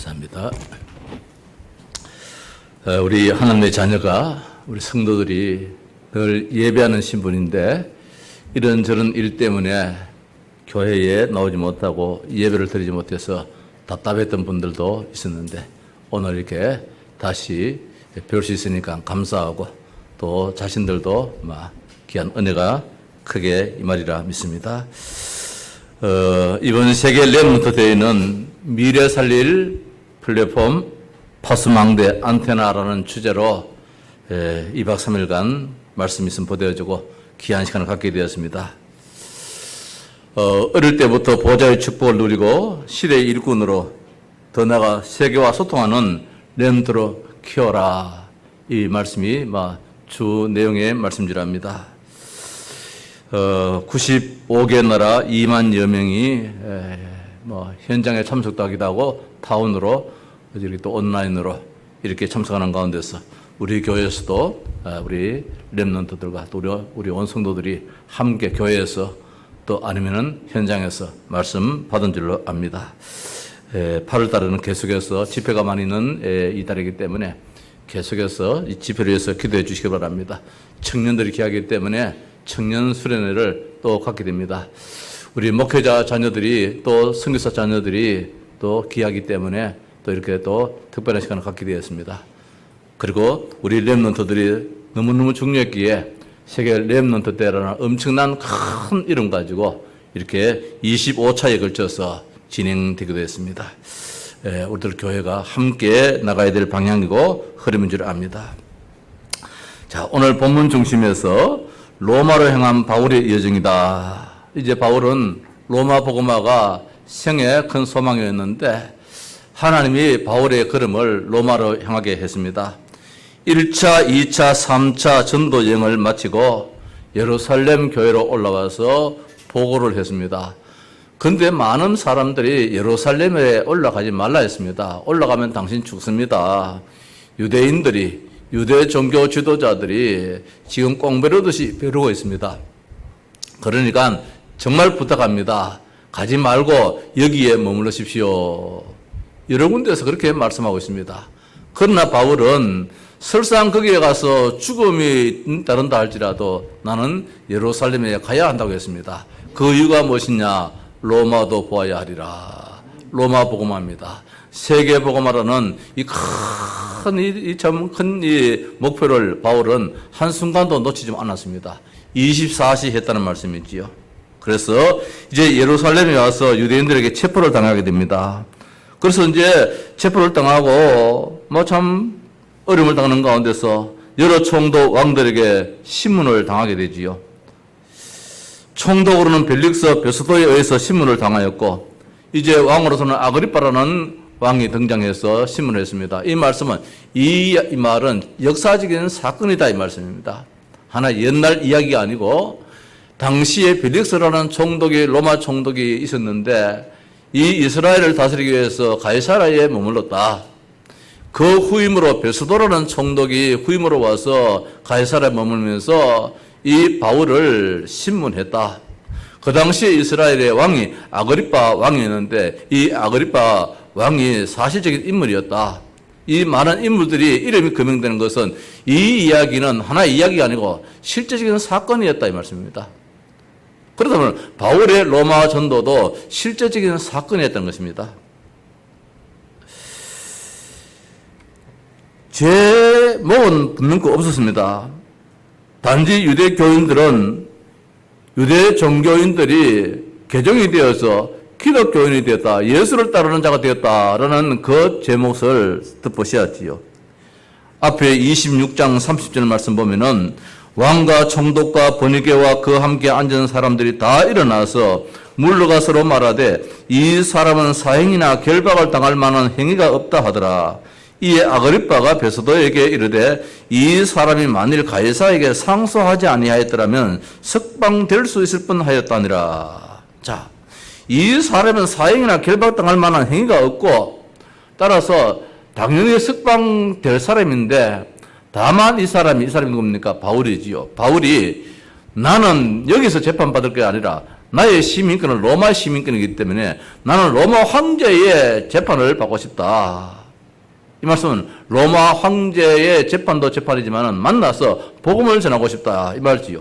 감사합니다. 우리 하나님의 자녀가, 우리 성도들이 늘 예배하는 신분인데 이런저런 일 때문에 교회에 나오지 못하고 예배를 드리지 못해서 답답했던 분들도 있었는데 오늘 이렇게 다시 뵐 수 있으니까 감사하고 또 자신들도 귀한 은혜가 크게 임하리라 믿습니다. 이번 세계 렘넌트 대회는 미래 살릴 플랫폼 파수망대 안테나라는 주제로 2박 3일간 말씀이 선포되어지고 귀한 시간을 갖게 되었습니다. 어릴 때부터 보좌의 축복을 누리고 시대의 일꾼으로 더 나아가 세계와 소통하는 렘넌트로 키워라. 이 말씀이 주 내용의 말씀이랍니다. 95개 나라 2만여 명이 현장에 참석도 하기도 하고 타운으로 이렇게 또 온라인으로 이렇게 참석하는 가운데서 우리 교회에서도 우리 렘넌트들과 또 우리 원성도들이 함께 교회에서 또 아니면은 현장에서 말씀 받은 줄로 압니다. 8월 달에는 계속해서 집회가 많이 있는 이 달이기 때문에 계속해서 이 집회를 위해서 기도해 주시기 바랍니다. 청년들이 귀하기 때문에 청년 수련회를 또 갖게 됩니다. 우리 목회자 자녀들이 또 선교사 자녀들이 또 귀하기 때문에 또 이렇게 또 특별한 시간을 갖게 되었습니다. 그리고 우리 렘넌트들이 너무너무 중요했기에 세계 렘넌트 대회라는 엄청난 큰 이름 가지고 이렇게 25차에 걸쳐서 진행되기도 했습니다. 우리들 교회가 함께 나가야 될 방향이고 흐름인 줄 압니다. 자, 오늘 본문 중심에서 로마로 향한 바울의 여정이다. 이제 바울은 로마 복음화가 생애의 큰 소망이었는데 하나님이 바울의 걸음을 로마로 향하게 했습니다. 1차, 2차, 3차 전도 여행을 마치고 예루살렘 교회로 올라와서 보고를 했습니다. 그런데 많은 사람들이 예루살렘에 올라가지 말라 했습니다. 올라가면 당신 죽습니다. 유대인들이, 유대 종교 지도자들이 지금 꽁배르듯이 벼르고 있습니다. 그러니까 정말 부탁합니다. 가지 말고 여기에 머무르십시오. 여러 군데에서 그렇게 말씀하고 있습니다. 그러나 바울은 설상 거기에 가서 죽음이 따른다 할지라도 나는 예루살렘에 가야 한다고 했습니다. 그 이유가 무엇이냐? 로마도 보아야 하리라. 로마 복음화입니다. 세계 복음화라는 이 큰 목표를 바울은 한순간도 놓치지 않았습니다. 24시 했다는 말씀이지요. 그래서 이제 예루살렘에 와서 유대인들에게 체포를 당하게 됩니다. 그래서 이제 체포를 당하고 참 어려움을 당하는 가운데서 여러 총독 왕들에게 신문을 당하게 되지요. 총독으로는 벨릭스 베스도에 의해서 신문을 당하였고 이제 왕으로서는 아그리빠라는 왕이 등장해서 신문을 했습니다. 이 말씀은 이 말은 역사적인 사건이다 이 말씀입니다. 하나 옛날 이야기가 아니고 당시에 벨릭스라는 총독이 로마 총독이 있었는데 이 이스라엘을 다스리기 위해서 가이사라에 머물렀다. 그 후임으로 베스도라는 총독이 후임으로 와서 가이사라에 머물면서 이 바울을 신문했다. 그 당시에 이스라엘의 왕이 아그리빠 왕이었는데 이 아그리빠 왕이 사실적인 인물이었다. 이 많은 인물들이 이름이 거명되는 것은 이 이야기는 하나의 이야기가 아니고 실제적인 사건이었다 이 말씀입니다. 그러다 보면 바울의 로마 전도도 실제적인 사건이었던 것입니다. 제목은 분명히 없었습니다. 단지 유대 교인들은 유대 종교인들이 개종이 되어서 기독교인이 되었다, 예수를 따르는 자가 되었다라는 그 제목을 덧붙이었지요. 앞에 26장 30절 말씀 보면은 왕과 총독과 번이게와 그 함께 앉은 사람들이 다 일어나서 물러가 서로 말하되 이 사람은 사형이나 결박을 당할 만한 행위가 없다 하더라. 이에 아그리빠가 베스도에게 이르되 이 사람이 만일 가이사에게 상소하지 아니하였더라면 석방될 수 있을 뻔하였다니라. 자, 이 사람은 사형이나 결박당할 만한 행위가 없고 따라서 당연히 석방될 사람인데 다만 이 사람이 누굽니까? 바울이지요. 바울이 나는 여기서 재판받을 게 아니라 나의 시민권은 로마 시민권이기 때문에 나는 로마 황제의 재판을 받고 싶다. 이 말씀은 로마 황제의 재판도 재판이지만 만나서 복음을 전하고 싶다. 이 말이지요.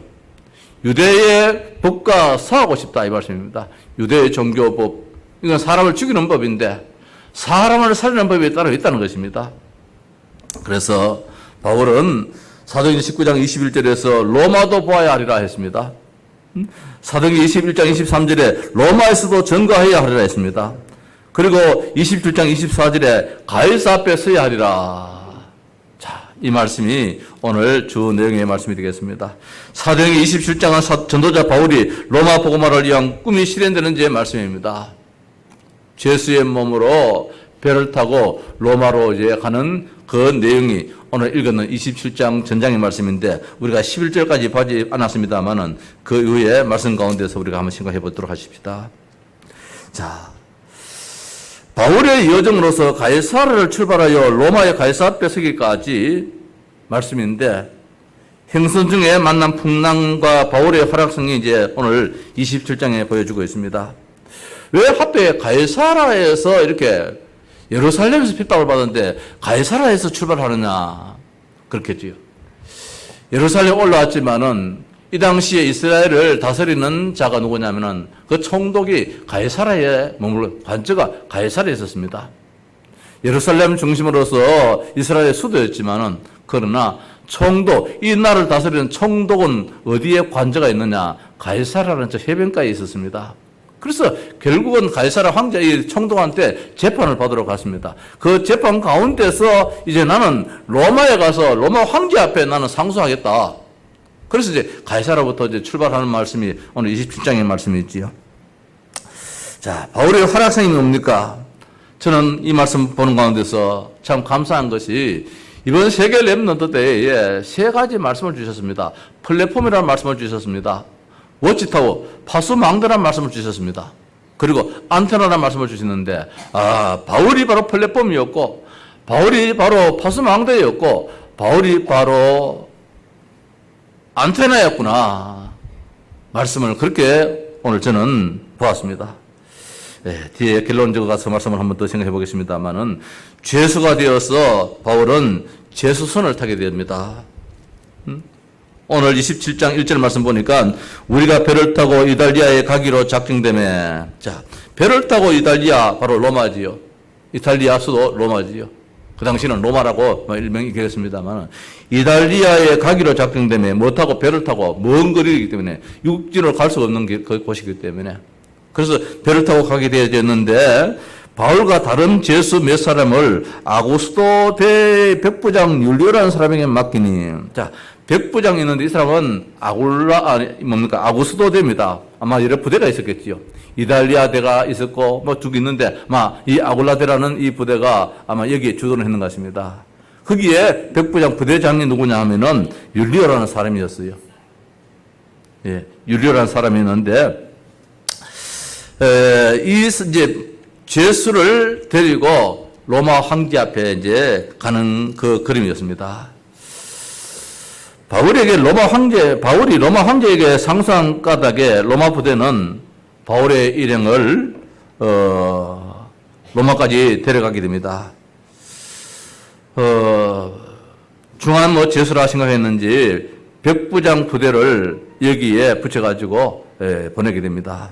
유대의 법과 싸우고 싶다. 이 말씀입니다. 유대의 종교법. 이건 사람을 죽이는 법인데 사람을 살리는 법이 따로 있다는 것입니다. 그래서 바울은 사도행전 19장 21절에서 로마도 보아야 하리라 했습니다. 사도행전 21장 23절에 로마에서도 전거해야 하리라 했습니다. 그리고 27장 24절에 가이사 앞에 서야 하리라. 자, 이 말씀이 오늘 주 내용의 말씀이 되겠습니다. 사도행전 27장은 전도자 바울이 로마 복음화를 위한 꿈이 실현되는 제 말씀입니다. 죄수의 몸으로 배를 타고 로마로 이제 가는 그 내용이 오늘 읽었는 27장 전장의 말씀인데 우리가 11절까지 보지 않았습니다만은 그 이후에 말씀 가운데서 우리가 한번 생각해 보도록 하십시다. 자, 바울의 여정으로서 가이사라를 출발하여 로마의 가이사 앞에 서기까지 말씀인데 행선 중에 만난 풍랑과 바울의 활약성이 이제 오늘 27장에 보여주고 있습니다. 왜 하필 가이사라에서 이렇게 예루살렘에서 핍박을 받았는데 가이사라에서 출발하느냐 그렇겠지요. 예루살렘 올라왔지만은 이 당시에 이스라엘을 다스리는 자가 누구냐면은 그 총독이 가이사라에 머물러 관저가 가이사라에 있었습니다. 예루살렘 중심으로서 이스라엘의 수도였지만은 그러나 총독 이 나라를 다스리는 총독은 어디에 관저가 있느냐 가이사라라는 저 해변가에 있었습니다. 그래서 결국은 가이사라 황제 이 총독한테 재판을 받으러 갔습니다. 그 재판 가운데서 이제 나는 로마에 가서 로마 황제 앞에 나는 상소하겠다. 그래서 이제 가이사라부터 이제 출발하는 말씀이 오늘 27장의 말씀이 있지요. 자, 바울의 활약성이 뭡니까? 저는 이 말씀 보는 가운데서 참 감사한 것이 이번 세계 렘넌트 대회에 세 가지 말씀을 주셨습니다. 플랫폼이라는 말씀을 주셨습니다. 워치타워, 파수망대라는 말씀을 주셨습니다. 그리고 안테나라는 말씀을 주셨는데 바울이 바로 플랫폼이었고 바울이 바로 파수망대였고 바울이 바로 안테나였구나. 말씀을 그렇게 오늘 저는 보았습니다. 뒤에 결론적으로 가서 말씀을 한번 더 생각해 보겠습니다만은 죄수가 되어서 바울은 죄수선을 타게 됩니다. 오늘 27장 1절 말씀 보니까 우리가 배를 타고 이달리아에 가기로 작정되매 자, 배를 타고 이달리아 바로 로마지요. 이탈리아 수도 로마지요. 그 당시는 로마라고 일명이 되었습니다만 이달리아에 가기로 작정되매 뭐 타고 배를 타고 먼 거리이기 때문에 육지로 갈 수 없는 곳이기 때문에 그래서 배를 타고 가게 되었는데 바울과 다른 죄수 몇 사람을 아구스도 대백부장 율리오라는 사람에게 맡기니 자 백부장이 있는데 이 사람은 아구스도 대입니다. 아마 여러 부대가 있었겠지요. 이달리아 대가 있었고 뭐 쭉 있는데 아마 이 아굴라대라는 이 부대가 아마 여기에 주도를 했는 것 같습니다. 거기에 백부장 부대장이 누구냐 하면은 율리오라는 사람이었어요. 예, 율리오라는 사람이 있는데 이 이제 죄수를 데리고 로마 황제 앞에 이제 가는 그 그림이었습니다. 바울이 로마 황제에게 상소한 까닭에 로마 부대는 바울의 일행을 로마까지 데려가게 됩니다. 중한 죄수라 생각했는지 백부장 부대를 여기에 붙여가지고 보내게 됩니다.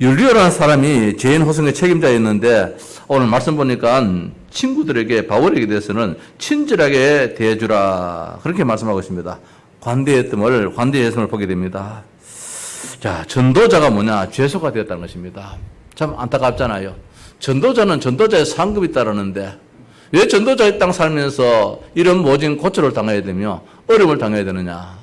율리오라는 사람이 죄인 호송의 책임자였는데 오늘 말씀 보니까 친구들에게 바울에게 대해서는 친절하게 대해주라 그렇게 말씀하고 있습니다. 관대의 틈을 보게 됩니다. 자, 전도자가 뭐냐? 죄수가 되었다는 것입니다. 참 안타깝잖아요. 전도자는 전도자의 상급이 따르는데 왜 전도자의 땅 살면서 이런 모진 고초를 당해야 되며 어려움을 당해야 되느냐?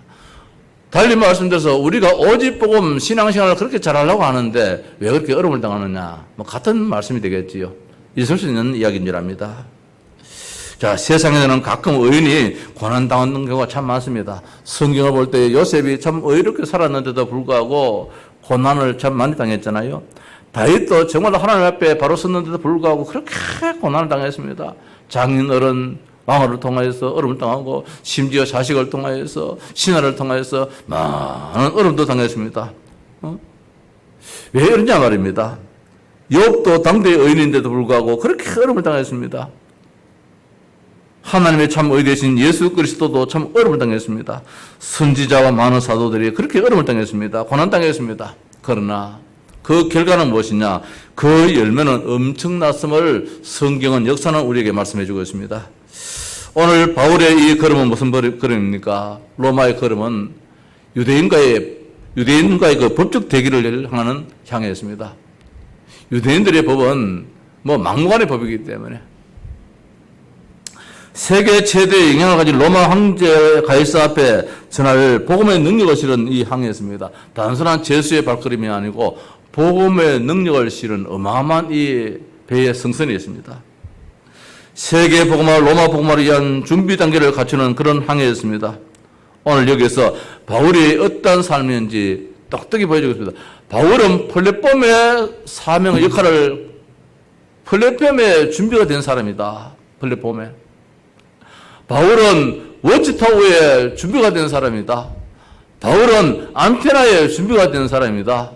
달리 말씀드려서 우리가 오직 복음 신앙생활을 그렇게 잘하려고 하는데 왜 그렇게 어려움을 당하느냐? 뭐 같은 말씀이 되겠지요. 있을 수 있는 이야기인 줄 압니다. 자, 세상에는 가끔 의인이 고난당하는 경우가 참 많습니다. 성경을 볼 때 요셉이 참 의롭게 살았는데도 불구하고 고난을 참 많이 당했잖아요. 다윗도 정말 하나님 앞에 바로 섰는데도 불구하고 그렇게 고난을 당했습니다. 장인 어른 왕을 통하여서 어려움을 당하고 심지어 자식을 통하여서 신하를 통하여서 많은 어려움도 당했습니다. 왜 이러냐 말입니다. 욥도 당대의 의인인데도 불구하고 그렇게 어려움을 당했습니다. 하나님의 참 의되신 예수 그리스도도 참 어려움을 당했습니다. 선지자와 많은 사도들이 그렇게 어려움을 당했습니다. 고난당했습니다. 그러나 그 결과는 무엇이냐? 그 열매는 엄청났음을 성경은, 역사는 우리에게 말씀해 주고 있습니다. 오늘 바울의 이 걸음은 무슨 걸음입니까? 로마의 걸음은 유대인과의 그 법적 대결을 향하는 향해였습니다. 유대인들의 법은 막무가내 법이기 때문에 세계 최대의 영향을 가진 로마 황제 가이사 앞에 전할 복음의 능력을 실은 이 항해였습니다. 단순한 제수의 발걸음이 아니고 복음의 능력을 실은 어마어마한 이 배의 성선이었습니다. 세계 복음화, 로마 복음화를 위한 준비 단계를 갖추는 그런 항해였습니다. 오늘 여기서 바울이 어떤 삶인지 똑똑히 보여주겠습니다. 바울은 플랫폼의 사명의 역할을, 플랫폼에 준비가 된 사람이다. 플랫폼에. 바울은 워치타워에 준비가 된 사람이다. 바울은 안테나에 준비가 된 사람이다.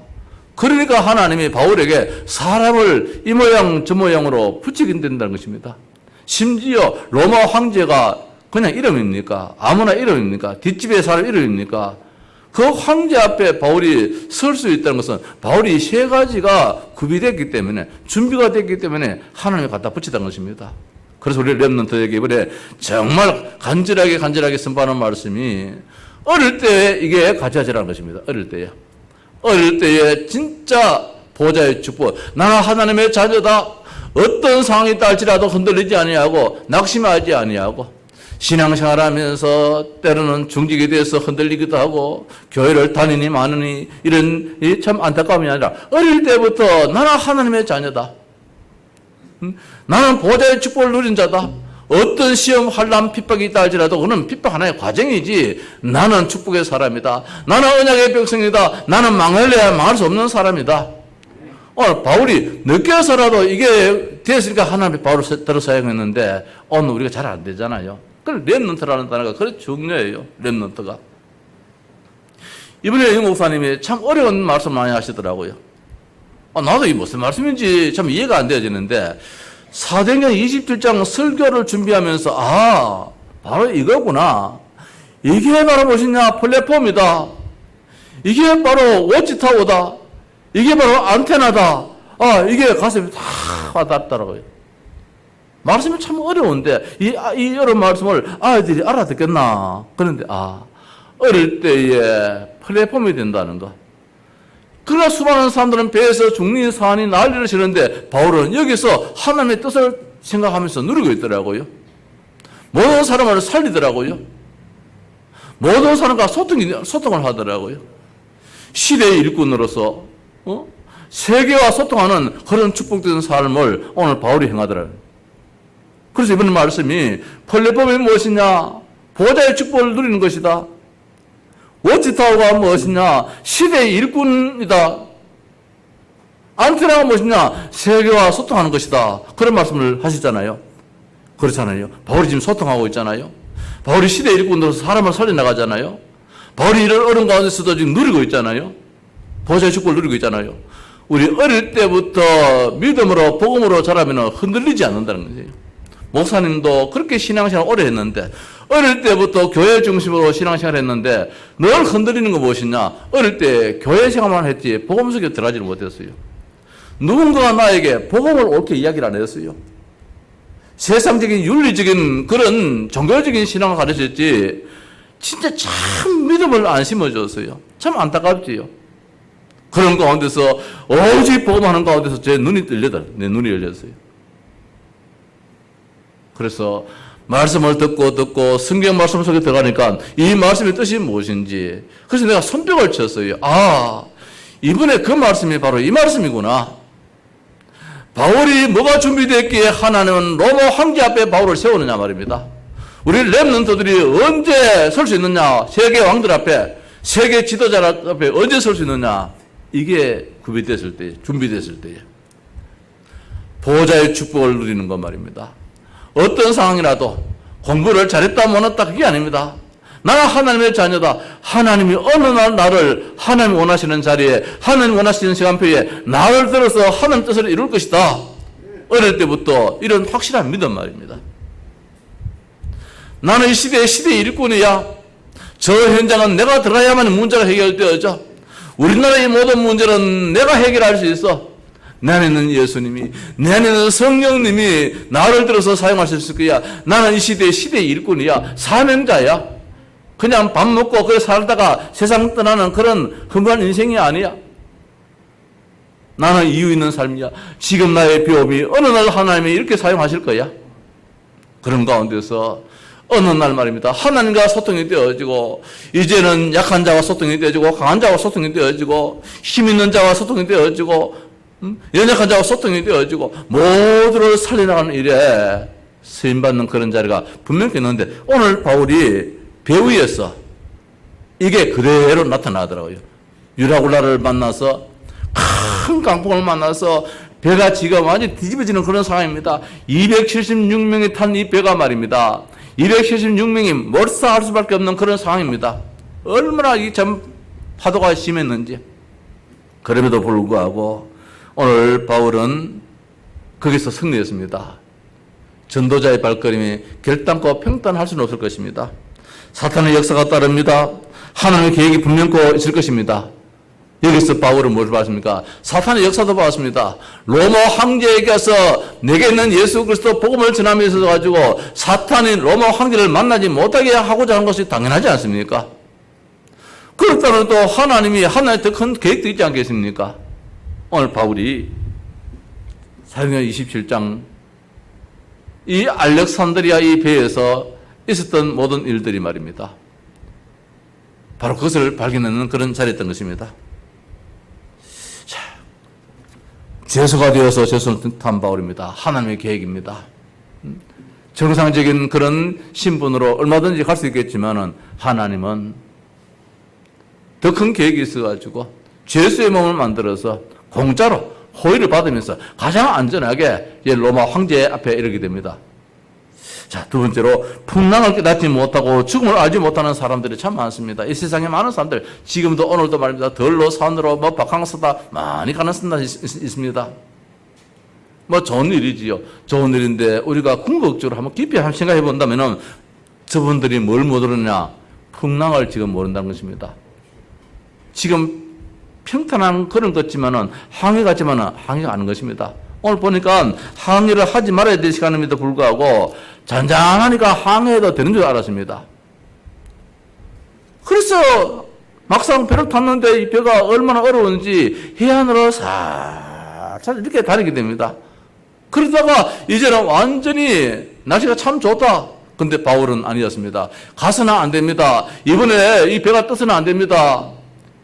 그러니까 하나님이 바울에게 사람을 이 모양 저 모양으로 붙이게 된다는 것입니다. 심지어 로마 황제가 그냥 이름입니까? 아무나 이름입니까? 뒷집의 사람 이름입니까? 그 황제 앞에 바울이 설 수 있다는 것은 바울이 세 가지가 구비됐기 때문에, 준비가 됐기 때문에 하나님이 갖다 붙이다는 것입니다. 그래서 우리 렘넌트에게 이번에 정말 간절하게 선포하는 말씀이, 어릴 때 이게 가져야지라는 것입니다. 어릴 때에 진짜 보좌의 축복, 나는 하나님의 자녀다. 어떤 상황이 있다 도 흔들리지 아니하고 낙심하지 아니하고, 신앙생활하면서 때로는 중직에 대해서 흔들리기도 하고 교회를 다니니 마느니 이런 참 안타까움이 아니라, 어릴 때부터 나는 하나님의 자녀다. 나는 보좌의 축복을 누린 자다. 어떤 시험, 환난, 핍박이 있다 할지라도 그는 핍박 하나의 과정이지, 나는 축복의 사람이다. 나는 언약의 백성이다. 나는 망할래야 망할 수 없는 사람이다. 오늘 바울이 늦게서라도 이게 됐으니까 하나님이 바울을 들어 사용했는데, 오늘 우리가 잘 안 되잖아요. 그래서 렘넌트라는 단어가 그렇게 중요해요. 렘넌트가. 이번에 이 목사님이 참 어려운 말씀 많이 하시더라고요. 나도 이게 무슨 말씀인지 참 이해가 안 되어지는데, 사도행전 27장 설교를 준비하면서 바로 이거구나. 이게 바로 무엇이냐? 플랫폼이다. 이게 바로 워치타워다. 이게 바로 안테나다. 이게 가슴이 다 와닿더라고요. 말씀이 참 어려운데 이 어려운 말씀을 아이들이 알아듣겠나? 그런데 어릴 때에 플랫폼이 된다는 거. 그러나 수많은 사람들은 배에서 죽니 사니 난리를 치는데 바울은 여기서 하나님의 뜻을 생각하면서 누리고 있더라고요. 모든 사람을 살리더라고요. 모든 사람과 소통을 하더라고요. 시대의 일꾼으로서 세계와 소통하는 그런 축복된 삶을 오늘 바울이 행하더라고요. 그래서 이번 말씀이 플랫폼이 무엇이냐? 보좌의 축복을 누리는 것이다. 워치타워가 무엇이냐? 시대의 일꾼이다. 안테나가 무엇이냐? 세계와 소통하는 것이다. 그런 말씀을 하시잖아요. 그렇잖아요. 바울이 지금 소통하고 있잖아요. 바울이 시대의 일꾼으로서 사람을 살려나가잖아요. 바울이 이런 어려운 가운데서도 지금 누리고 있잖아요. 보좌의 축복을 누리고 있잖아요. 우리 어릴 때부터 믿음으로 복음으로 자라면 흔들리지 않는다는 거예요. 목사님도 그렇게 신앙생활 오래 했는데, 어릴 때부터 교회 중심으로 신앙생활 했는데 늘 흔들리는 거 무엇이냐? 어릴 때 교회 생활만 했지 복음 속에 들어가지를 못했어요. 누군가가 나에게 복음을 옳게 이야기를 안 했어요. 세상적인 윤리적인 그런 종교적인 신앙을 가르쳤지 진짜 참 믿음을 안 심어줬어요. 참 안타깝지요. 그런 가운데서 오직 복음하는 가운데서 내 눈이 열렸어요. 그래서 말씀을 듣고 성경 말씀 속에 들어가니까 이 말씀의 뜻이 무엇인지, 그래서 내가 손뼉을 쳤어요. 이번에 그 말씀이 바로 이 말씀이구나. 바울이 뭐가 준비됐기에 하나님은 로마 황제 앞에 바울을 세우느냐 말입니다. 우리 렘넌트들이 언제 설 수 있느냐? 세계 왕들 앞에, 세계 지도자 앞에 언제 설 수 있느냐? 이게 구비됐을 때, 준비됐을 때에 보호자의 축복을 누리는 것 말입니다. 어떤 상황이라도 공부를 잘했다 못했다 그게 아닙니다. 나는 하나님의 자녀다. 하나님이 어느 날 나를 하나님이 원하시는 자리에, 하나님이 원하시는 시간표에 나를 들어서 하나님 뜻을 이룰 것이다. 어릴 때부터 이런 확실한 믿음 말입니다. 나는 이 시대의 일꾼이야. 저 현장은 내가 들어가야만 문제가 해결되어져. 우리나라의 모든 문제는 내가 해결할 수 있어. 내 안에는 예수님이, 내 안에는 성령님이 나를 들어서 사용하실 거야. 나는 이 시대의 일꾼이야. 사명자야. 그냥 밥 먹고 그래 살다가 세상 떠나는 그런 흠한 인생이 아니야. 나는 이유 있는 삶이야. 지금 나의 비움이 어느 날 하나님이 이렇게 사용하실 거야. 그런 가운데서 어느 날 말입니다. 하나님과 소통이 되어지고, 이제는 약한 자와 소통이 되어지고, 강한 자와 소통이 되어지고, 힘 있는 자와 소통이 되어지고, 연약한 자와 소통이 되어지고, 모두를 살려나가는 일에 쓰임받는 그런 자리가 분명히 있는데, 오늘 바울이 배 위에서 이게 그대로 나타나더라고요. 유라굴라를 만나서, 큰 강풍을 만나서, 배가 지금 완전히 뒤집어지는 그런 상황입니다. 276명이 탄 이 배가 말입니다. 276명이 몰사할 수밖에 없는 그런 상황입니다. 얼마나 이 참 파도가 심했는지. 그럼에도 불구하고 오늘 바울은 거기서 승리했습니다. 전도자의 발걸음이 결단코 평탄할 수는 없을 것입니다. 사탄의 역사가 따릅니다. 하나님의 계획이 분명코 있을 것입니다. 여기서 바울은 뭘 봤습니까? 사탄의 역사도 봤습니다. 로마 황제에게서 내게 있는 예수 그리스도 복음을 전하면서 가지고 사탄이 로마 황제를 만나지 못하게 하고자 하는 것이 당연하지 않습니까? 그렇다면 또 하나님의 더 큰 계획도 있지 않겠습니까? 오늘 바울이 사도행전 27장 이 알렉산드리아 이 배에서 있었던 모든 일들이 말입니다. 바로 그것을 발견하는 그런 자리였던 것입니다. 죄수가 되어서 죄수를 탄 바울입니다. 하나님의 계획입니다. 정상적인 그런 신분으로 얼마든지 갈 수 있겠지만은 하나님은 더 큰 계획이 있어가지고 죄수의 몸을 만들어서 공짜로 호의를 받으면서 가장 안전하게 로마 황제 앞에 이르게 됩니다. 자, 두 번째로 풍랑을 깨닫지 못하고 죽음을 알지 못하는 사람들이 참 많습니다. 이 세상에 많은 사람들, 지금도 오늘도 말입니다. 들로 산으로 뭐 바캉스다 많이 가는 사람이 있습니다. 뭐 좋은 일이지요. 좋은 일인데 우리가 궁극적으로 한번 깊이 생각해 본다면은 저분들이 뭘 모르느냐? 풍랑을 지금 모른다는 것입니다. 지금 평탄한 그런 것지만은 항해 같지만은 항해가 아닌 것입니다. 오늘 보니까 항해를 하지 말아야 될 시간임에도 불구하고 잔잔하니까 항해도 되는 줄 알았습니다. 그래서 막상 배를 탔는데 이 배가 얼마나 어려운지 해안으로 살짝 이렇게 다니게 됩니다. 그러다가 이제는 완전히 날씨가 참 좋다. 근데 바울은 아니었습니다. 가서는 안 됩니다. 이번에 이 배가 떠서는 안 됩니다.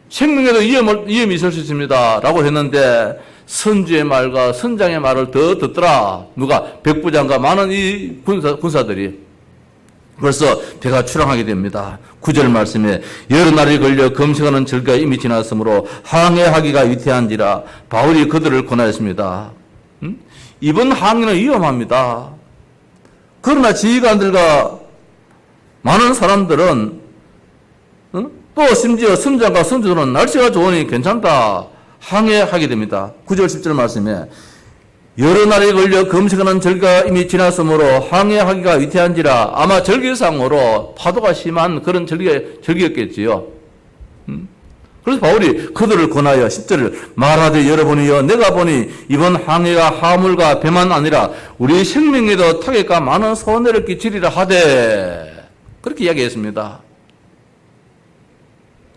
생명에도 위험이 있을 수 있습니다. 라고 했는데 선주의 말과 선장의 말을 더 듣더라. 누가? 백부장과 많은 이 군사들이. 그래서 배가 출항하게 됩니다. 9절 말씀에 여러 날이 걸려 금식하는 절기가 이미 지났으므로 항해하기가 위태한지라 바울이 그들을 권하였습니다. 이번 항해는 위험합니다. 그러나 지휘관들과 많은 사람들은 또 심지어 선장과 선주들은 날씨가 좋으니 괜찮다. 항해하게 됩니다. 9절 10절 말씀에 여러 날에 걸려 금식하는 절기가 이미 지났으므로 항해하기가 위태한지라 아마 절기상으로 파도가 심한 그런 절기였겠지요. 그래서 바울이 그들을 권하여 10절을 말하되 여러분이여 내가 보니 이번 항해가 화물과 배만 아니라 우리 생명에도 타격과 많은 손해를 끼치리라 하되 그렇게 이야기했습니다.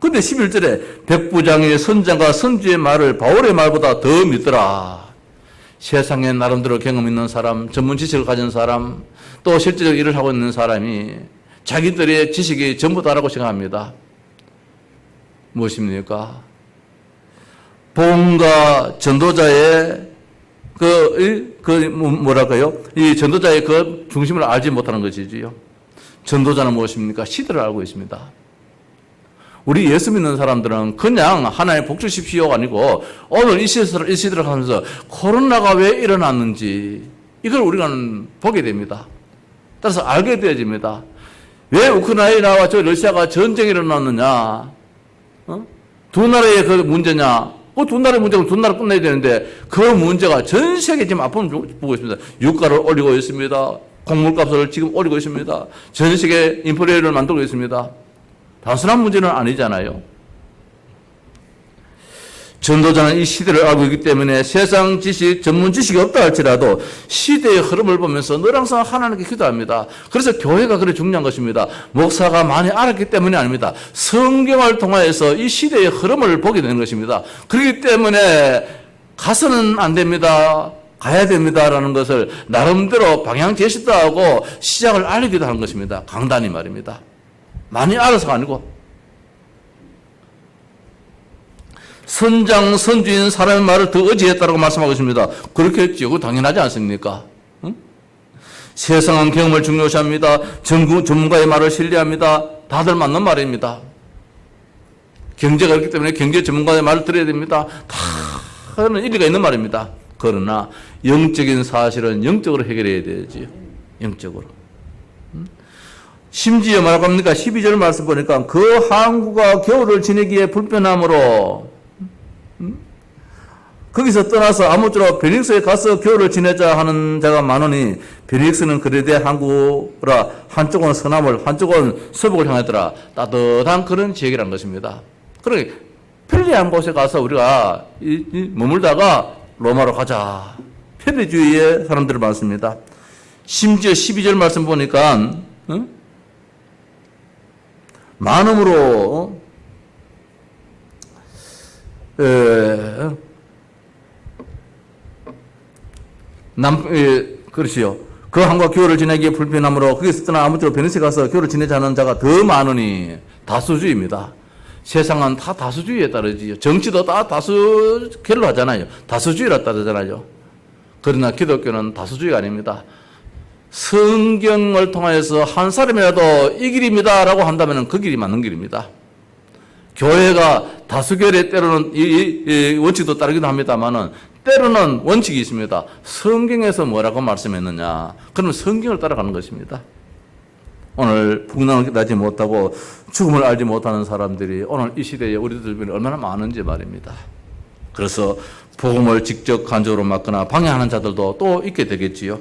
근데 11절에 백부장의 선장과 선주의 말을 바울의 말보다 더 믿더라. 세상에 나름대로 경험 있는 사람, 전문 지식을 가진 사람, 또 실제적 일을 하고 있는 사람이 자기들의 지식이 전부 다라고 생각합니다. 무엇입니까? 복음과 전도자의 이 전도자의 그 중심을 알지 못하는 것이지요. 전도자는 무엇입니까? 시대를 알고 있습니다. 우리 예수 믿는 사람들은 그냥 하나님 복 주십시오가 아니고 오늘 이 시대를 하면서 코로나가 왜 일어났는지 이걸 우리가 보게 됩니다. 따라서 알게 되어집니다. 왜 우크라이나와 저 러시아가 전쟁이 일어났느냐? 두 나라의 그 문제냐? 그 두 나라의 문제는 두 나라 끝내야 되는데 그 문제가 전 세계 지금 아픔을 보고 있습니다. 유가를 올리고 있습니다. 곡물값을 지금 올리고 있습니다. 전 세계 인플레를 만들고 있습니다. 단순한 문제는 아니잖아요. 전도자는 이 시대를 알고 있기 때문에 세상 지식, 전문 지식이 없다 할지라도 시대의 흐름을 보면서 늘 항상 하나님께 기도합니다. 그래서 교회가 그래 중요한 것입니다. 목사가 많이 알았기 때문이 아닙니다. 성경을 통하여서 이 시대의 흐름을 보게 되는 것입니다. 그렇기 때문에 가서는 안 됩니다. 가야 됩니다라는 것을 나름대로 방향 제시도 하고 시작을 알리기도 하는 것입니다. 강단이 말입니다. 많이 알아서가 아니고. 선장, 선주인 사람의 말을 더 의지했다고 말씀하고 있습니다. 그렇겠죠. 그거 당연하지 않습니까? 응? 세상은 경험을 중요시합니다. 전문가의 말을 신뢰합니다. 다들 맞는 말입니다. 경제가 그렇기 때문에 경제 전문가의 말을 들어야 됩니다. 다는 일리가 있는 말입니다. 그러나 영적인 사실은 영적으로 해결해야 되지. 영적으로. 심지어 뭐라고 합니까? 12절 말씀 보니까 그 항구가 겨울을 지내기에 불편함으로 거기서 떠나서 아무쪼록 베닉스에 가서 겨울을 지내자 하는 자가 많으니 베닉스는 그레데 항구라 한쪽은 서남을 한쪽은 서북을 향하더라. 따뜻한 그런 지역이라는 것입니다. 그러니 편리한 곳에 가서 우리가 머물다가 로마로 가자. 편리주의의 사람들이 많습니다. 심지어 12절 말씀 보니까 많음으로 그렇지요. 그 항과 겨울을 지내기에 불편함으로 거기서 떠나 아무쪼록 베니스에 가서 겨울을 지내자는 자가 더 많으니 다수주의입니다. 세상은 다 다수주의에 따르지요. 정치도 다 다수결로 하잖아요. 다수주의라 따르잖아요. 그러나 기독교는 다수주의가 아닙니다. 성경을 통해서 한 사람이라도 이 길입니다라고 한다면 그 길이 맞는 길입니다. 교회가 다수결에 때로는 이 원칙도 따르기도 합니다만은 때로는 원칙이 있습니다. 성경에서 뭐라고 말씀했느냐? 그러면 성경을 따라가는 것입니다. 오늘 풍랑을 나지 못하고 죽음을 알지 못하는 사람들이 오늘 이 시대에 우리들 주변에 얼마나 많은지 말입니다. 그래서 복음을 직접 간접으로 막거나 방해하는 자들도 또 있게 되겠지요.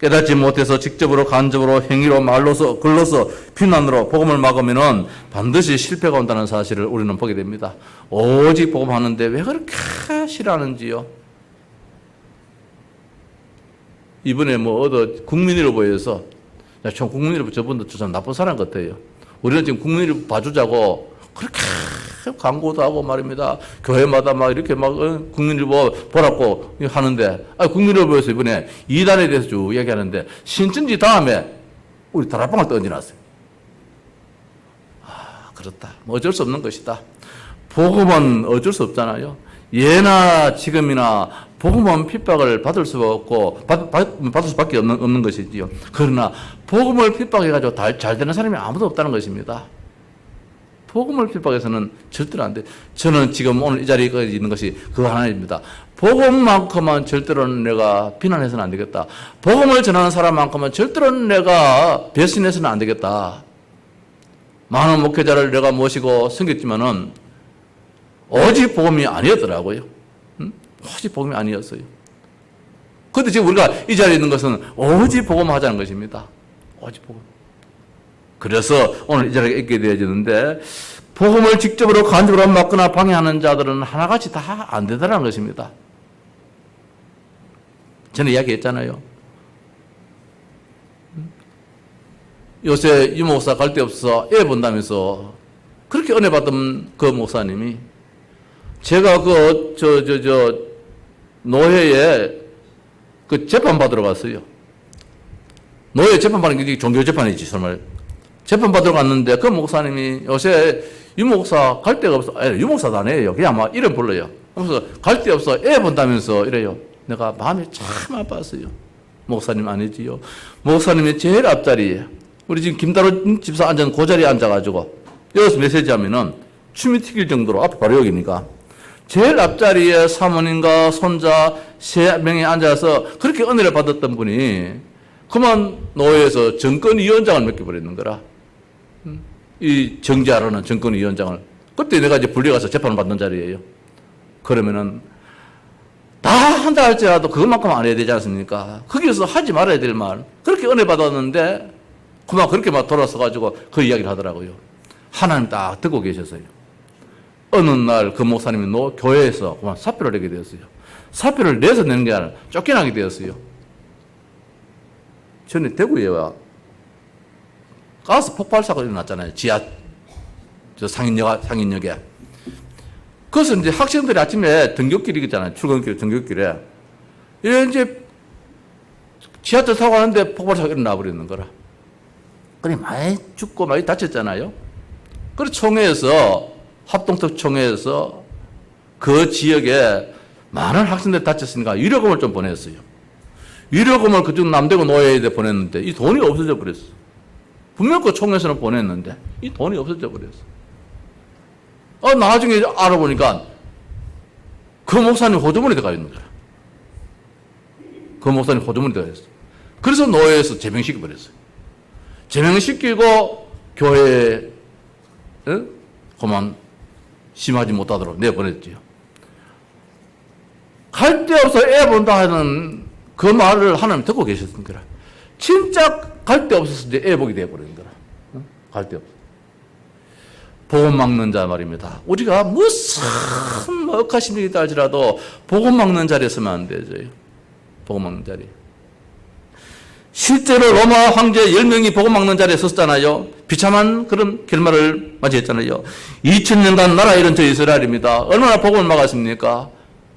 깨닫지 못해서 직접으로 간접으로 행위로 말로서 글로서 비난으로 복음을 막으면은 반드시 실패가 온다는 사실을 우리는 보게 됩니다. 오직 복음하는데 왜 그렇게 싫어하는지요? 이번에 국민일보에서 참 국민일보 저분도 참 나쁜 사람 같아요. 우리는 지금 국민일보 봐주자고 그렇게 광고도 하고 말입니다. 교회마다 막 이렇게 막 국민일보 보라고 하는데 국민일보에서 이번에 이단에 대해서 쭉 이야기하는데 신천지 다음에 우리 다락방을 던져놨어요. 그렇다. 어쩔 수 없는 것이다. 복음은 어쩔 수 없잖아요. 예나 지금이나 복음은 핍박을 받을 수 없고 받을 수밖에 없는 것이지요. 그러나 복음을 핍박해가지고 잘 되는 사람이 아무도 없다는 것입니다. 복음을 핍박해서는 절대로 안 돼. 저는 지금 오늘 이 자리에 있는 것이 그거 하나입니다. 복음만큼은 절대로는 내가 비난해서는 안 되겠다. 복음을 전하는 사람만큼은 절대로는 내가 배신해서는 안 되겠다. 많은 목회자를 내가 모시고 섬겼지만은 오직 복음이 아니었더라고요. 오직 복음이 아니었어요. 그런데 지금 우리가 이 자리에 있는 것은 오직 복음 하자는 것입니다. 오직 복음. 그래서 오늘 이 자리에 있게 되어지는데 복음을 직접으로 간접으로 막거나 방해하는 자들은 하나같이 다 안 되더라는 것입니다. 전에 이야기했잖아요. 요새 유 목사 갈 데 없어 애 본다면서 그렇게 은혜 받던 그 목사님이 제가 노회에 그 재판 받으러 갔어요. 노예 재판 받는 게 종교 재판이지, 정말. 재판 받으러 갔는데 그 목사님이 요새 유 목사 갈 데가 없어. 유 목사도 안 해요. 그냥 아마 이름 불러요. 그래서 갈 데 없어. 애 본다면서 이래요. 내가 마음이 참 아팠어요. 목사님 아니지요. 목사님이 제일 앞자리에 우리 지금 김다로 집사 앉은 그 자리에 앉아가지고 여기서 메시지 하면은 춤이 튀길 정도로 앞에 바로 여기니까 제일 앞자리에 사모님과 손자 3명이 앉아서 그렇게 은혜를 받았던 분이 그만 노예에서 정권위원장을 맡겨버리는 거라. 이 정지하라는 정권위원장을. 그때 내가 이제 불려가서 재판을 받는 자리예요. 그러면은 다 한다 할지라도 그것만큼 안 해야 되지 않습니까? 거기서 하지 말아야 될 말. 그렇게 은혜 받았는데 그만 그렇게 막 돌아서가지고 그 이야기를 하더라고요. 하나님 딱 듣고 계셨어요. 어느 날 그 목사님이 교회에서 그만 사표를 내게 되었어요. 사표를 내서 내는 게 아니라 쫓겨나게 되었어요. 전에 대구에 가스 폭발 사건이 일어났잖아요. 지하 상인역에. 그래서 이제 학생들이 아침에 등굣길이 있잖아요. 출근길 등굣길에. 이제 지하철 타고 가는데 폭발 사건이 일어나 버리는 거라. 그래 많이 죽고 많이 다쳤잖아요. 그래서 총회에서 합동특 총회에서 그 지역에 많은 학생들이 다쳤으니까 위로금을 좀 보냈어요. 위로금을 그쪽 남대구 노예에 보냈는데 이 돈이 없어져 버렸어. 분명 그 총회에서는 보냈는데 이 돈이 없어져 버렸어. 나중에 알아보니까 그 목사님 호주머니에 들어가 있는 거야. 그 목사님 호주머니에 들어가 있어. 그래서 노예에서 제명시켜 버렸어요. 제명시키고 교회에 그만 심하지 못하도록 내보냈지요. 갈 데 없어 애 본다 하는 그 말을 하나님 듣고 계셨던 거라. 진짜 갈 데 없어서 이제 애 보게 되어버린 거라. 갈 데 없어. 복음 막는 자 말입니다. 우리가 무슨 억하심이 있다 할지라도 복음 막는 자리에 서면 안 되죠. 복음 막는 자리. 실제로 로마 황제 10명이 복음 막는 자리에 섰잖아요. 비참한 그런 결말을 맞이했잖아요. 2000년간 나라 잃은 저 이스라엘입니다. 얼마나 복음을 막았습니까?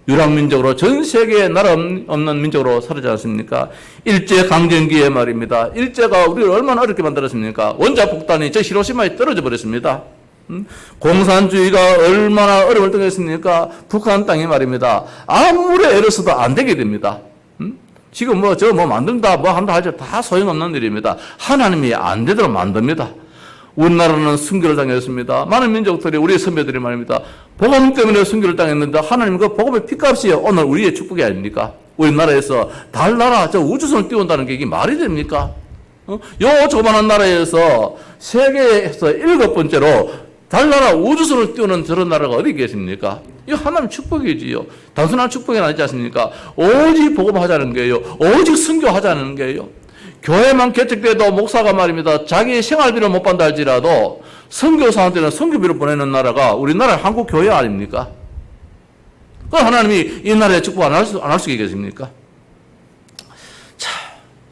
유랑민족으로 전 세계에 나라 없는 민족으로 살지 않습니까? 일제강점기에 말입니다. 일제가 우리를 얼마나 어렵게 만들었습니까? 원자폭탄이 저 히로시마에 떨어져 버렸습니다. 공산주의가 얼마나 어려움을 당했습니까? 북한 땅이 말입니다. 아무리 애를 써도 안 되게 됩니다. 지금 만든다, 한다 하죠. 다 소용없는 일입니다. 하나님이 안 되도록 만듭니다. 우리나라는 순교를 당했습니다. 많은 민족들이, 우리의 선배들이 말입니다. 복음 때문에 순교를 당했는데 하나님 그 복음의 핏값이 오늘 우리의 축복이 아닙니까? 우리나라에서 달나라, 우주선을 띄운다는 게 이게 말이 됩니까? 요 조그만한 나라에서 세계에서 7번째로 달나라 우주선을 띄우는 저런 나라가 어디 계십니까? 이거 하나님 축복이지요. 단순한 축복이 아니지 않습니까? 오직 복음하자는 거예요. 오직 선교하자는 거예요. 교회만 개척돼도 목사가 말입니다. 자기 생활비를 못 받는다 할지라도 선교사한테는 선교비를 보내는 나라가 우리나라 한국 교회 아닙니까? 그 하나님이 이 나라에 축복 안 할 수 있겠습니까? 자,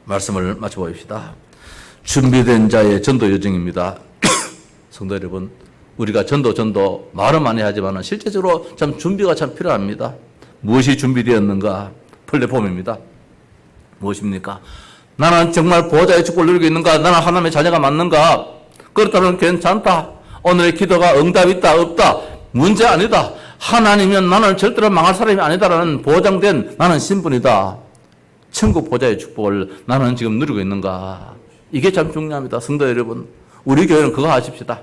말씀을 마쳐봅시다. 준비된 자의 전도 여정입니다. 성도 여러분, 우리가 전도 말은 많이 하지만 실제적으로 참 준비가 참 필요합니다. 무엇이 준비되었는가? 플랫폼입니다. 무엇입니까? 나는 정말 보호자의 축복을 누리고 있는가? 나는 하나님의 자녀가 맞는가? 그렇다면 괜찮다. 오늘의 기도가 응답 있다 없다 문제 아니다. 하나님이면 나는 절대로 망할 사람이 아니다라는 보장된 나는 신분이다. 천국 보호자의 축복을 나는 지금 누리고 있는가? 이게 참 중요합니다. 성도 여러분, 우리 교회는 그거 하십시다.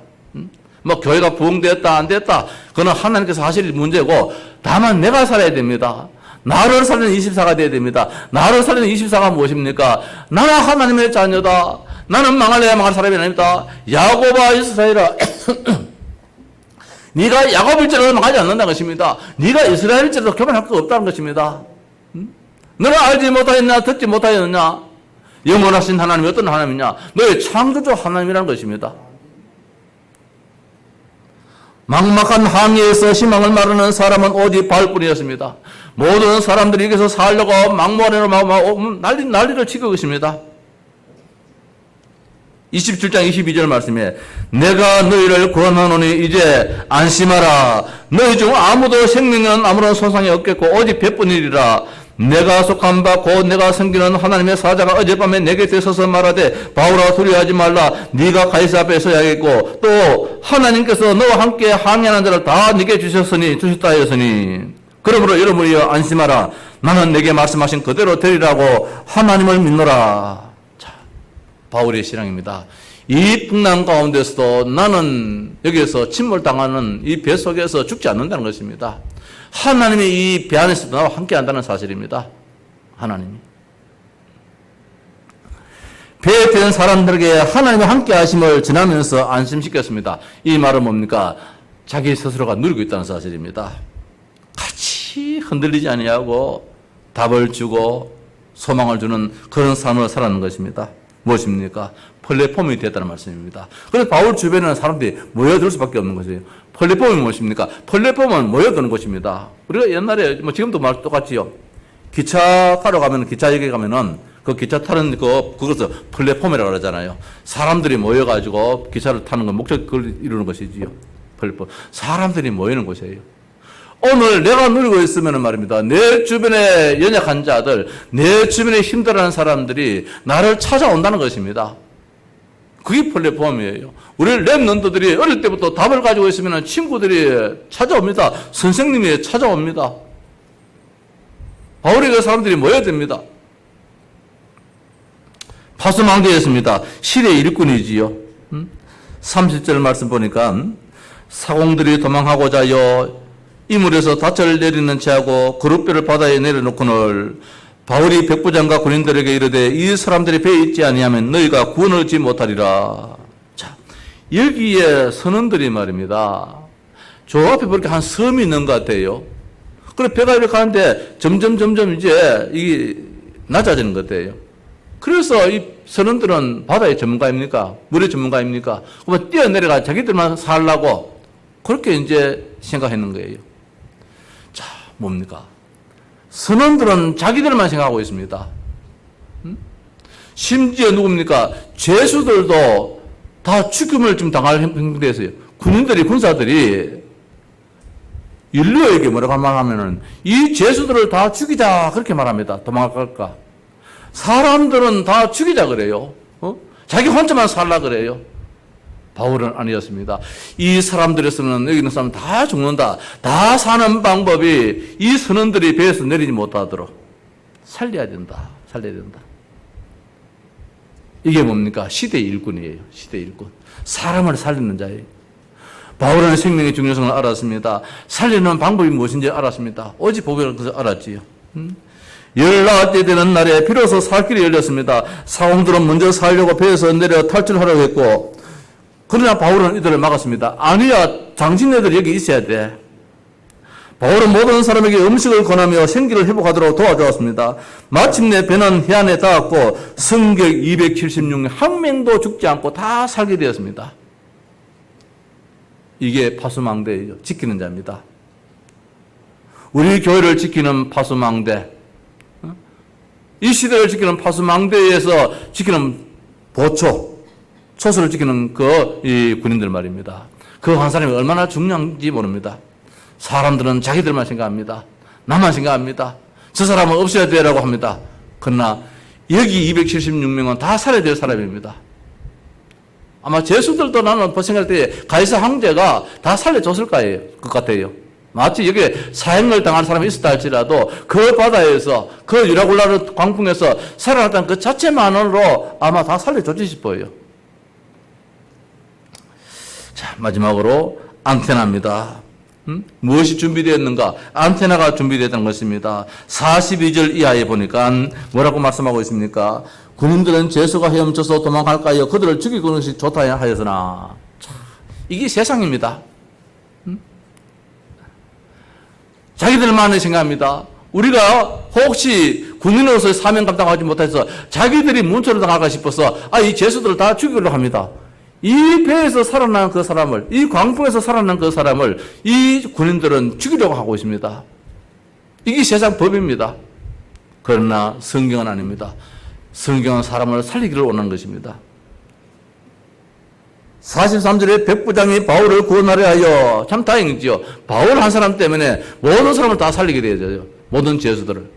교회가 부흥됐다 안 됐다 그건 하나님께서 하실 문제고, 다만 내가 살아야 됩니다. 나를 살리는 24가 되어야 됩니다. 나를 살리는 24가 무엇입니까? 나는 하나님의 자녀다. 나는 망할래야 망할 사람이 아닙니다. 야곱아 이스라엘아 네가 야곱일지라도 망하지 않는다는 것입니다. 네가 이스라엘일지라도 교만할 거 없다는 것입니다. 너는 알지 못하였냐 듣지 못하였느냐? 영원하신 하나님이 어떤 하나님이냐? 너의 창조주 하나님이라는 것입니다. 막막한 항해에서 희망을 마르는 사람은 오직 바울뿐이었습니다. 모든 사람들이 여기서 살려고 막무가내로 난리를 치고 있습니다. 27장 22절 말씀에 내가 너희를 구원하노니 이제 안심하라. 너희 중 아무도 생명에는 아무런 손상이 없겠고 오직 배뿐이리라. 내가 속한 바 곧 내가 섬기는 하나님의 사자가 어젯밤에 내게 되서서 말하되 바울아 두려워하지 말라. 네가 가이사 앞에 서야겠고 또 하나님께서 너와 함께 항해하는 자를 다 네게 주셨다 하였으니 그러므로 여러분이여 안심하라. 나는 내게 말씀하신 그대로 되리라고 하나님을 믿노라. 자, 바울의 신앙입니다. 이 풍랑 가운데서도 나는 여기에서 침몰당하는 이 배 속에서 죽지 않는다는 것입니다. 하나님이 이 배 안에서도 나와 함께 한다는 사실입니다. 하나님이. 배에 된 사람들에게 하나님의 함께 하심을 전하면서 안심시켰습니다. 이 말은 뭡니까? 자기 스스로가 누리고 있다는 사실입니다. 같이 흔들리지 아니하고 답을 주고 소망을 주는 그런 삶을 살아가는 것입니다. 무엇입니까? 플랫폼이 됐다는 말씀입니다. 그래서 바울 주변에는 사람들이 모여들 수밖에 없는 것이에요. 플랫폼이 무엇입니까? 플랫폼은 모여드는 곳입니다. 우리가 옛날에 지금도 말 똑같지요. 기차 타러 가면 기차역에 가면은 그 기차 타는 그것을 플랫폼이라고 그러잖아요. 사람들이 모여가지고 기차를 타는 건 목적을 이루는 것이지요. 플랫폼. 사람들이 모이는 곳이에요. 오늘 내가 누리고 있으면 말입니다. 내 주변에 연약한 자들, 내 주변에 힘들어하는 사람들이 나를 찾아온다는 것입니다. 그게 플랫폼이에요. 우리 랩런더들이 어릴 때부터 답을 가지고 있으면 친구들이 찾아옵니다. 선생님이 찾아옵니다. 바울에게 사람들이 모여야 됩니다. 파수망대였습니다. 시대의 일꾼이지요. 30절 말씀 보니까 사공들이 도망하고자 하여 이물에서 닻을 내리는 채하고 그릇뼈를 바다에 내려놓고는 바울이 백부장과 군인들에게 이르되 이 사람들이 배에 있지 아니하면 너희가 구원을 얻지 못하리라. 자, 여기에 선원들이 말입니다. 저 앞에 보니까 한 섬이 있는 것 같아요. 그래 배가 이렇게 가는데 점점 이제 이게 낮아지는 것 같아요. 그래서 이 선원들은 바다의 전문가입니까? 물의 전문가입니까? 그러면 뛰어내려가 자기들만 살라고 그렇게 이제 생각했는 거예요. 자, 뭡니까? 선원들은 자기들만 생각하고 있습니다. 심지어 누굽니까? 죄수들도 다 죽음을 좀 당할 형편에 있어요. 군인들이, 군사들이 인류에게 뭐라고 말하면은 이 죄수들을 다 죽이자 그렇게 말합니다. 도망갈까? 사람들은 다 죽이자 그래요. 자기 혼자만 살라 그래요. 바울은 아니었습니다. 이 사람들에서는 여기 있는 사람 다 죽는다. 다 사는 방법이 이 선원들이 배에서 내리지 못하도록 살려야 된다. 살려야 된다. 이게 뭡니까? 시대의 일꾼이에요. 시대의 일꾼. 사람을 살리는 자예요. 바울은 생명의 중요성을 알았습니다. 살리는 방법이 무엇인지 알았습니다. 오직 보배라는 것을 알았지요. 19째 되는 날에 비로소 살 길이 열렸습니다. 사공들은 먼저 살려고 배에서 내려 탈출하려고 했고 그러나 바울은 이들을 막았습니다. 아니야, 당신네들 여기 있어야 돼. 바울은 모든 사람에게 음식을 권하며 생기를 회복하도록 도와주었습니다. 마침내 배는 해안에 닿았고 승객 276명 한 명도 죽지 않고 다 살게 되었습니다. 이게 파수망대예요. 지키는 자입니다. 우리 교회를 지키는 파수망대, 이 시대를 지키는 파수망대에서 지키는 초소를 지키는 이 군인들 말입니다. 그 한 사람이 얼마나 중요한지 모릅니다. 사람들은 자기들만 생각합니다. 나만 생각합니다. 저 사람은 없어야 되라고 합니다. 그러나 여기 276명은 다 살아야 될 사람입니다. 아마 죄수들도 나는 생각할 때 가이사 황제가 다 살려줬을 것 같아요. 마치 여기에 사형을 당한 사람이 있었다 할지라도 그 바다에서 그 유라굴라르 광풍에서 살아났다는 그 자체만으로 아마 다 살려줬지 싶어요. 자, 마지막으로 안테나입니다. 무엇이 준비되었는가? 안테나가 준비되었다는 것입니다. 42절 이하에 보니까 뭐라고 말씀하고 있습니까? 군인들은 죄수가 헤엄쳐서 도망갈까요? 그들을 죽이고 오는 것이 좋다 하였으나. 자, 이게 세상입니다. 자기들만의 생각합니다. 우리가 혹시 군인으로서의 사명 감당하지 못해서 자기들이 문초를 당할까 싶어서 이 죄수들을 다 죽이려고 합니다. 이 배에서 살아난 그 사람을, 이 광풍에서 살아난 그 사람을 이 군인들은 죽이려고 하고 있습니다. 이게 세상 법입니다. 그러나 성경은 아닙니다. 성경은 사람을 살리기를 원하는 것입니다. 43절에 백부장이 바울을 구원하려 하여, 참 다행이지요. 바울 한 사람 때문에 모든 사람을 다 살리게 되어져요. 모든 죄수들을.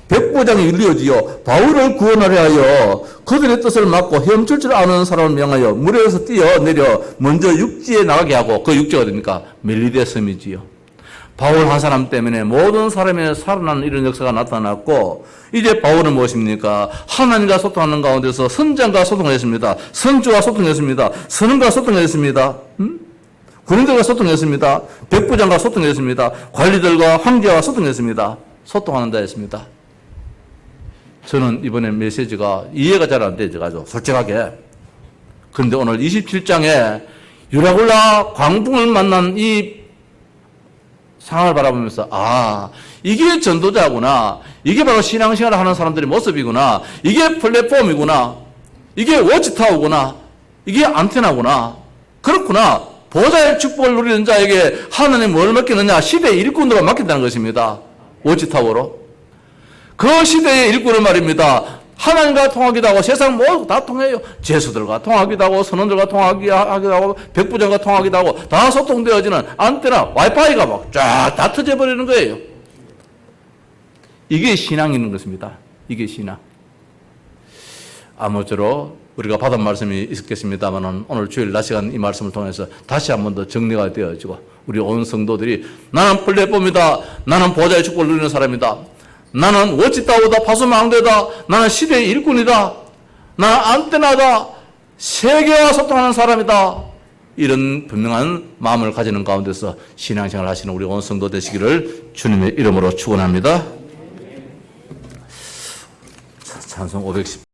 백부장이 일리어지요. 바울을 구원하려 하여 그들의 뜻을 막고 헤엄칠 줄 아는 사람을 명하여 물에서 뛰어내려 먼저 육지에 나가게 하고, 그 육지가 어딥니까? 멜리데 섬이지요. 바울 한 사람 때문에 모든 사람의 살아나는 이런 역사가 나타났고, 이제 바울은 무엇입니까? 하나님과 소통하는 가운데서 선장과 소통했습니다. 선주와 소통했습니다. 선원과 소통했습니다. 군인들과 소통했습니다. 백부장과 소통했습니다. 관리들과 황제와 소통했습니다. 소통하는 자였습니다. 저는 이번에 메시지가 이해가 잘 안 되죠. 솔직하게. 그런데 오늘 27장에 유라굴라 광풍을 만난 이 상황을 바라보면서, 아, 이게 전도자구나. 이게 바로 신앙생활을 하는 사람들의 모습이구나. 이게 플랫폼이구나. 이게 워치타워구나. 이게 안테나구나. 그렇구나. 보좌의 축복을 누리는 자에게 하나님이 뭘 맡기느냐? 시대의 일꾼으로 맡긴다는 것입니다. 워치타워로. 그 시대의 일꾼은 말입니다. 하나님과 통하기도 하고 세상 모두 다 통해요. 제수들과 통하기도 하고 선원들과 통하기도 하고 백부장과 통하기도 하고 다 소통되어지는 안테나, 와이파이가 막 쫙 다 터져버리는 거예요. 이게 신앙이 있는 것입니다. 이게 신앙. 아무쪼록 우리가 받은 말씀이 있었겠습니다만 오늘 주일 낮 시간 이 말씀을 통해서 다시 한 번 더 정리가 되어지고 우리 온 성도들이 나는 플랫폼이다. 나는 보좌의 축복을 누리는 사람이다. 나는 워치타워다. 파수망대다. 나는 시대의 일꾼이다. 나는 안테나다. 세계와 소통하는 사람이다. 이런 분명한 마음을 가지는 가운데서 신앙생활을 하시는 우리 온 성도 되시기를 주님의 이름으로 축원합니다. 찬송 510